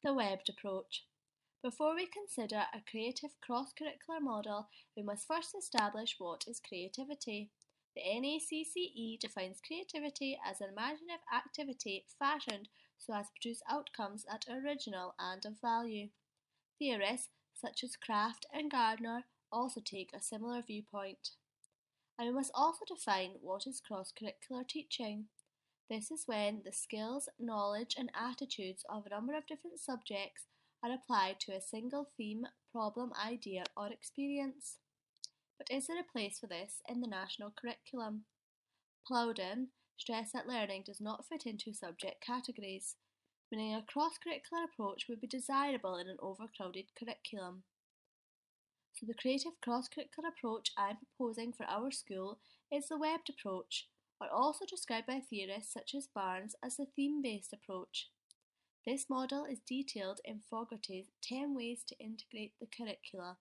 The webbed approach. Before we consider a creative cross-curricular model, we must first establish what is creativity. The NACCE defines creativity as an imaginative activity fashioned so as to produce outcomes that are original and of value. Theorists such as Kraft and Gardner also take a similar viewpoint. And we must also define what is cross-curricular teaching. This is when the skills, knowledge and attitudes of a number of different subjects are applied to a single theme, problem, idea or experience. But is there a place for this in the national curriculum? Plowden stressed that learning does not fit into subject categories, meaning a cross-curricular approach would be desirable in an overcrowded curriculum. So the creative cross-curricular approach I'm proposing for our school is the webbed approach, or also described by theorists such as Barnes as the theme-based approach. This model is detailed in Fogarty's 10 Ways to Integrate the Curricula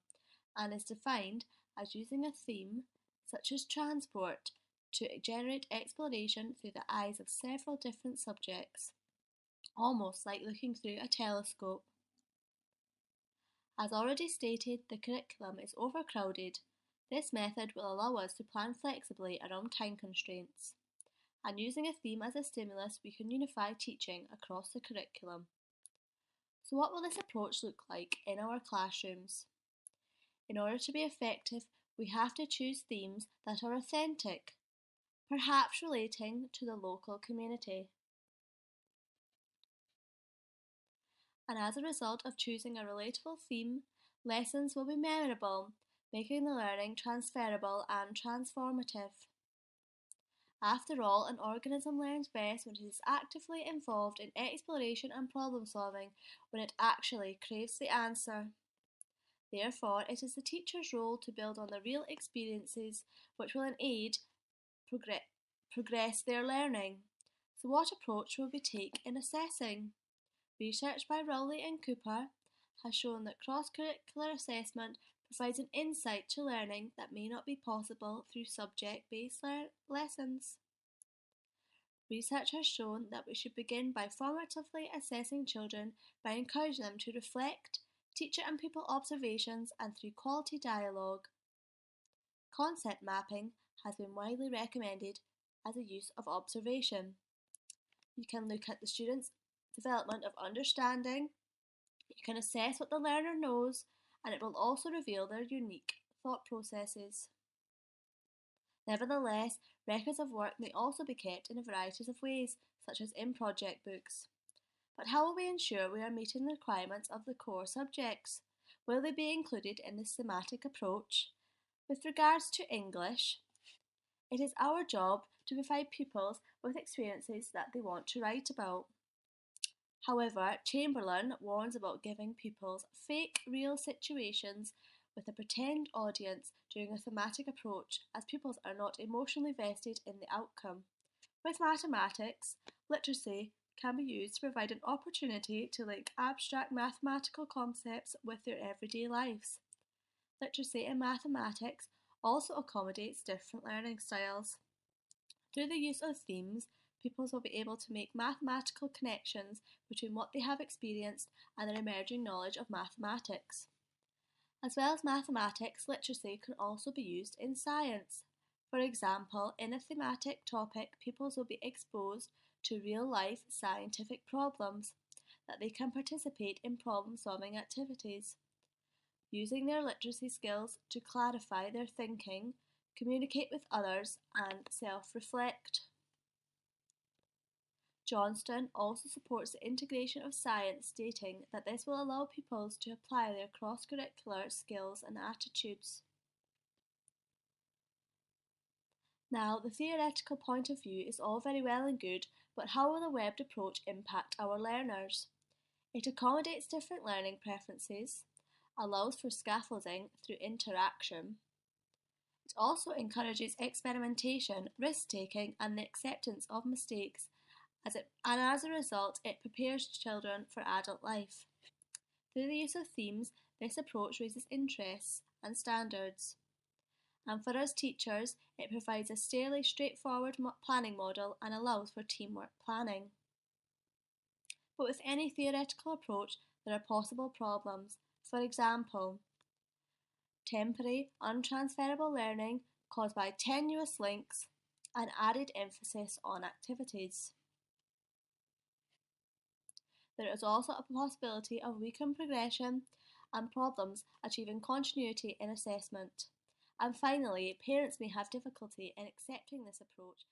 and is defined as using a theme, such as transport, to generate exploration through the eyes of several different subjects, almost like looking through a telescope. As already stated, the curriculum is overcrowded. This method will allow us to plan flexibly around time constraints. And using a theme as a stimulus, we can unify teaching across the curriculum. So what will this approach look like in our classrooms? In order to be effective, we have to choose themes that are authentic, perhaps relating to the local community. And as a result of choosing a relatable theme, lessons will be memorable, making the learning transferable and transformative. After all, an organism learns best when it is actively involved in exploration and problem solving, when it actually craves the answer. Therefore, it is the teacher's role to build on the real experiences which will aid progress their learning. So what approach will we take in assessing? Research by Rowley and Cooper has shown that cross-curricular assessment provides an insight to learning that may not be possible through subject-based lessons. Research has shown that we should begin by formatively assessing children by encouraging them to reflect, teacher and pupil observations and through quality dialogue. Concept mapping has been widely recommended as a use of observation. You can look at the student's development of understanding, you can assess what the learner knows, and it will also reveal their unique thought processes. Nevertheless, records of work may also be kept in a variety of ways, such as in project books. But how will we ensure we are meeting the requirements of the core subjects? Will they be included in this thematic approach? With regards to English, it is our job to provide pupils with experiences that they want to write about. However, Chamberlain warns about giving pupils fake real situations with a pretend audience during a thematic approach, as pupils are not emotionally vested in the outcome. With mathematics, literacy can be used to provide an opportunity to link abstract mathematical concepts with their everyday lives. Literacy in mathematics also accommodates different learning styles. Through the use of themes, pupils will be able to make mathematical connections between what they have experienced and their emerging knowledge of mathematics. As well as mathematics, literacy can also be used in science. For example, in a thematic topic, pupils will be exposed to real-life scientific problems that they can participate in problem-solving activities, using their literacy skills to clarify their thinking, communicate with others, and self-reflect. Johnston also supports the integration of science, stating that this will allow pupils to apply their cross-curricular skills and attitudes. Now, the theoretical point of view is all very well and good, but how will the webbed approach impact our learners? It accommodates different learning preferences, allows for scaffolding through interaction. It also encourages experimentation, risk-taking and the acceptance of mistakes, and as a result it prepares children for adult life. Through the use of themes, this approach raises interests and standards. And for us teachers, it provides a fairly straightforward planning model and allows for teamwork planning. But with any theoretical approach, there are possible problems. For example, temporary, untransferable learning caused by tenuous links and added emphasis on activities. There is also a possibility of weakened progression and problems achieving continuity in assessment. And finally, parents may have difficulty in accepting this approach